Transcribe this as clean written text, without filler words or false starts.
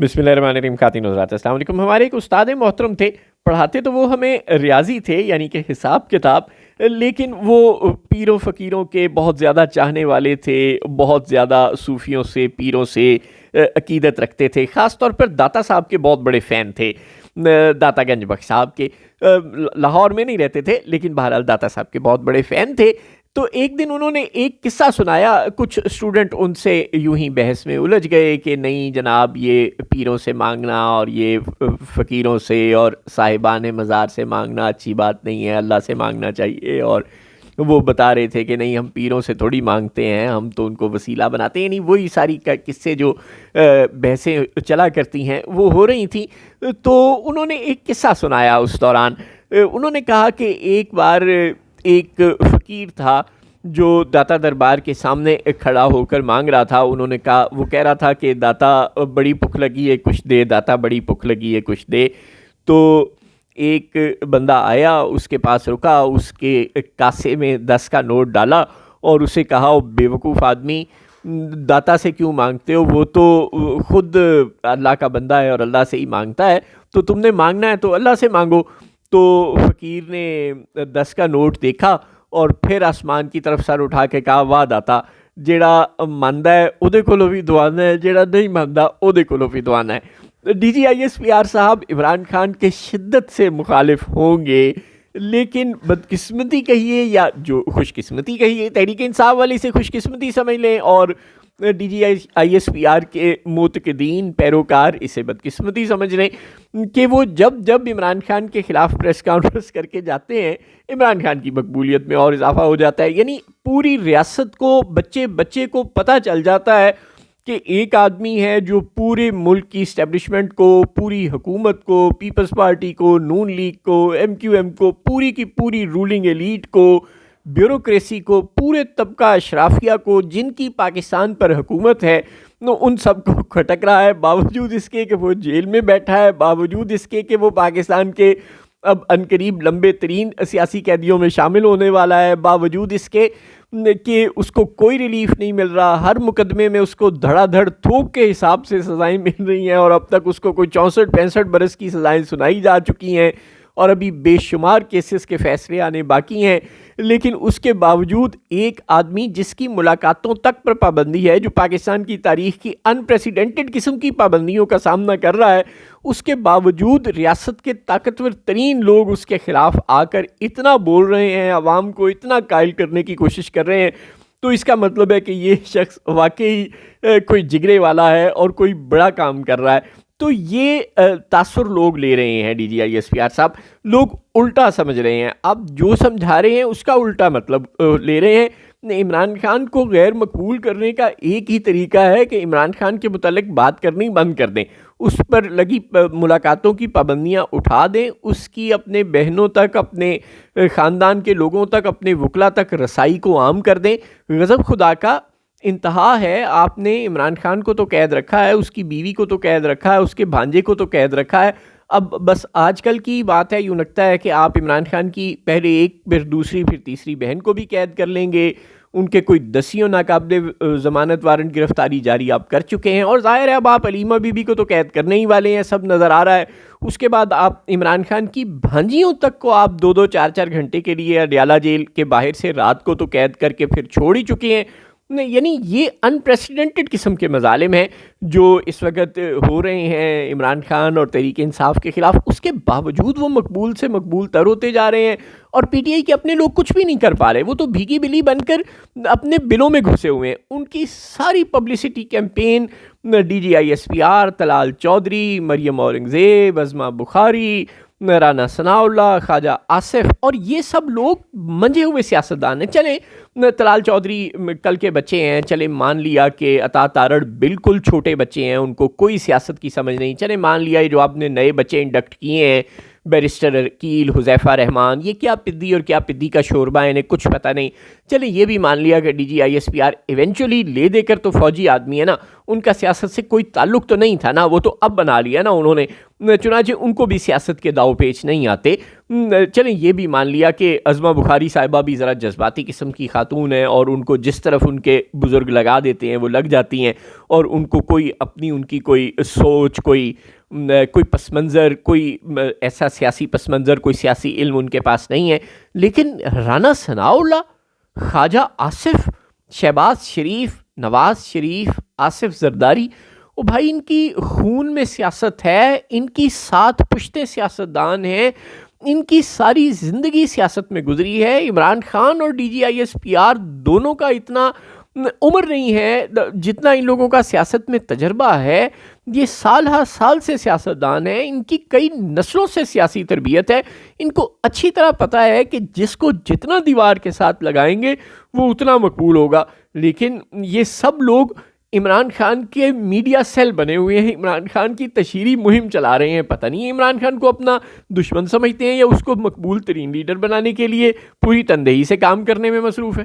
بسم اللہ الرحمن الرحیم. خواتین و حضرات السلام علیکم. ہمارے ایک استاد محترم تھے, پڑھاتے تو وہ ہمیں ریاضی تھے یعنی کہ حساب کتاب, لیکن وہ پیروں فقیروں کے بہت زیادہ چاہنے والے تھے, بہت زیادہ صوفیوں سے پیروں سے عقیدت رکھتے تھے. خاص طور پر داتا صاحب کے بہت بڑے فین تھے, داتا گنج بخش صاحب کے. لاہور میں نہیں رہتے تھے لیکن بہرحال داتا صاحب کے بہت بڑے فین تھے. تو ایک دن انہوں نے ایک قصہ سنایا, کچھ اسٹوڈنٹ ان سے یوں ہی بحث میں الجھ گئے کہ نہیں جناب, یہ پیروں سے مانگنا اور یہ فقیروں سے اور صاحبان مزار سے مانگنا اچھی بات نہیں ہے, اللہ سے مانگنا چاہیے. اور وہ بتا رہے تھے کہ نہیں ہم پیروں سے تھوڑی مانگتے ہیں, ہم تو ان کو وسیلہ بناتے ہیں. یعنی وہی ساری قصے جو بحثیں چلا کرتی ہیں وہ ہو رہی تھیں. تو انہوں نے ایک قصہ سنایا اس دوران. انہوں نے کہا کہ ایک بار ایک فقیر تھا جو داتا دربار کے سامنے کھڑا ہو کر مانگ رہا تھا. انہوں نے کہا, وہ کہہ رہا تھا کہ داتا بڑی بھوک لگی ہے کچھ دے, داتا بڑی بھوک لگی ہے کچھ دے. تو ایک بندہ آیا, اس کے پاس رکا, اس کے کاسے میں 10 کا نوٹ ڈالا اور اسے کہا, او بیوقوف آدمی, داتا سے کیوں مانگتے ہو, وہ تو خود اللہ کا بندہ ہے اور اللہ سے ہی مانگتا ہے, تو تم نے مانگنا ہے تو اللہ سے مانگو. تو فقیر نے 10 کا نوٹ دیکھا اور پھر آسمان کی طرف سر اٹھا کے کہا, واہ داتا, جیڑا ماندا ہے اودے کولوں بھی دعانا ہے, جیڑا نہیں ماندا اودے کولوں بھی دعانا ہے. D G I S P R صاحب عمران خان کے شدت سے مخالف ہوں گے, لیکن بدقسمتی کہیے یا جو خوش قسمتی کہیے, تحریک انصاف والے سے خوش قسمتی سمجھ لیں اور D G I S P R کے معتقدین پیروکار اسے بدقسمتی سمجھ رہے ہیں کہ وہ جب عمران خان کے خلاف پریس کانفرنس کر کے جاتے ہیں, عمران خان کی مقبولیت میں اور اضافہ ہو جاتا ہے. یعنی پوری ریاست کو, بچے کو پتہ چل جاتا ہے کہ ایک آدمی ہے جو پورے ملک کی اسٹیبلشمنٹ کو, پوری حکومت کو, پیپلز پارٹی کو, نون لیگ کو, ایم کیو ایم کو, پوری کی پوری رولنگ ایلیٹ کو, بیوروکریسی کو, پورے طبقہ اشرافیہ کو, جن کی پاکستان پر حکومت ہے, ان سب کو کھٹک رہا ہے. باوجود اس کے کہ وہ جیل میں بیٹھا ہے, باوجود اس کے کہ وہ پاکستان کے اب عنقریب لمبے ترین سیاسی قیدیوں میں شامل ہونے والا ہے, باوجود اس کے کہ اس کو کوئی ریلیف نہیں مل رہا, ہر مقدمے میں اس کو دھڑا دھڑ تھوک کے حساب سے سزائیں مل رہی ہیں اور اب تک اس کو کوئی 64-65 برس کی سزائیں سنائی جا چکی ہیں اور ابھی بے شمار کیسز کے فیصلے آنے باقی ہیں. لیکن اس کے باوجود ایک آدمی جس کی ملاقاتوں تک پر پابندی ہے, جو پاکستان کی تاریخ کی انپریسیڈنٹڈ قسم کی پابندیوں کا سامنا کر رہا ہے, اس کے باوجود ریاست کے طاقتور ترین لوگ اس کے خلاف آ کر اتنا بول رہے ہیں, عوام کو اتنا قائل کرنے کی کوشش کر رہے ہیں, تو اس کا مطلب ہے کہ یہ شخص واقعی کوئی جگرے والا ہے اور کوئی بڑا کام کر رہا ہے. تو یہ تاثر لوگ لے رہے ہیں. D G I S P R صاحب لوگ الٹا سمجھ رہے ہیں, اب جو سمجھا رہے ہیں اس کا الٹا مطلب لے رہے ہیں. عمران خان کو غیر مقبول کرنے کا ایک ہی طریقہ ہے کہ عمران خان کے متعلق بات کرنی بند کر دیں, اس پر لگی ملاقاتوں کی پابندیاں اٹھا دیں, اس کی اپنے بہنوں تک, اپنے خاندان کے لوگوں تک, اپنے وکلا تک رسائی کو عام کر دیں. غضب خدا کا انتہا ہے. آپ نے عمران خان کو تو قید رکھا ہے, اس کی بیوی کو تو قید رکھا ہے, اس کے بھانجے کو تو قید رکھا ہے. اب بس آج کل کی بات ہے, یوں لگتا ہے کہ آپ عمران خان کی پہلے ایک پھر دوسری پھر تیسری بہن کو بھی قید کر لیں گے. ان کے کوئی 10 ناقابل ضمانت وارنٹ گرفتاری جاری آپ کر چکے ہیں, اور ظاہر ہے اب آپ علیمہ بی بی کو تو قید کرنے ہی والے ہیں, سب نظر آ رہا ہے. اس کے بعد آپ عمران خان کی بھانجیوں تک کو آپ 2-2 4-4 گھنٹے کے لیے اڈیالہ جیل کے باہر سے رات کو تو قید کر کے پھر چھوڑ ہی چکے ہیں. یعنی یہ انپریسیڈنٹڈ قسم کے مظالم ہیں جو اس وقت ہو رہے ہیں عمران خان اور تحریک انصاف کے خلاف. اس کے باوجود وہ مقبول سے مقبول تر ہوتے جا رہے ہیں اور پی ٹی آئی کے اپنے لوگ کچھ بھی نہیں کر پا رہے. وہ تو بھیگی بلی بن کر اپنے بلوں میں گھسے ہوئے ہیں. ان کی ساری publicity campaign D G I S P R, Talal Chaudhry, Maryam Aurangzeb, Uzma Bukhari, Rana Sanaullah, Khawaja Asif, اور یہ سب لوگ منجھے ہوئے سیاستدان ہیں. چلیں طلال چودھری کل کے بچے ہیں, چلیں مان لیا کہ عطا تارڑ بالکل چھوٹے بچے ہیں, ان کو کوئی سیاست کی سمجھ نہیں. چلیں مان لیا یہ جو آپ نے نئے بچے انڈکٹ کیے ہیں, بیرسٹر عقیل, حذیفہ رحمان, یہ کیا پدی اور کیا پدی کا شوربہ ہے, انہیں کچھ پتہ نہیں. چلیں یہ بھی مان لیا کہ D G I S P R eventually لے دے کر تو فوجی آدمی ہے نا, ان کا سیاست سے کوئی تعلق تو نہیں تھا نا, وہ تو اب بنا لیا نا انہوں نے, چنانچہ ان کو بھی سیاست کے داؤ پیچ نہیں آتے. چلیں یہ بھی مان لیا کہ عظمہ بخاری صاحبہ بھی ذرا جذباتی قسم کی خاتون ہیں اور ان کو جس طرف ان کے بزرگ لگا دیتے ہیں وہ لگ جاتی ہیں، اور ان کو کوئی اپنی ان کی کوئی سوچ، کوئی پس منظر، کوئی ایسا سیاسی پس منظر، کوئی سیاسی علم ان کے پاس نہیں ہے. لیکن رانا ثناء اللہ، خواجہ آصف، شہباز شریف، نواز شریف، آصف زرداری، وہ بھائی ان کی خون میں سیاست ہے، ان کی 7 پشتے سیاستدان ہیں، ان کی ساری زندگی سیاست میں گزری ہے. عمران خان اور D G I S P R دونوں کا اتنا عمر نہیں ہے جتنا ان لوگوں کا سیاست میں تجربہ ہے. یہ سال ہر سال سے سیاستدان ہیں، ان کی کئی نسلوں سے سیاسی تربیت ہے. ان کو اچھی طرح پتہ ہے کہ جس کو جتنا دیوار کے ساتھ لگائیں گے وہ اتنا مقبول ہوگا. لیکن یہ سب لوگ عمران خان کے میڈیا سیل بنے ہوئے ہیں، عمران خان کی تشہیری مہم چلا رہے ہیں. پتہ نہیں عمران خان کو اپنا دشمن سمجھتے ہیں یا اس کو مقبول ترین لیڈر بنانے کے لیے پوری تندہی سے کام کرنے میں مصروف ہے.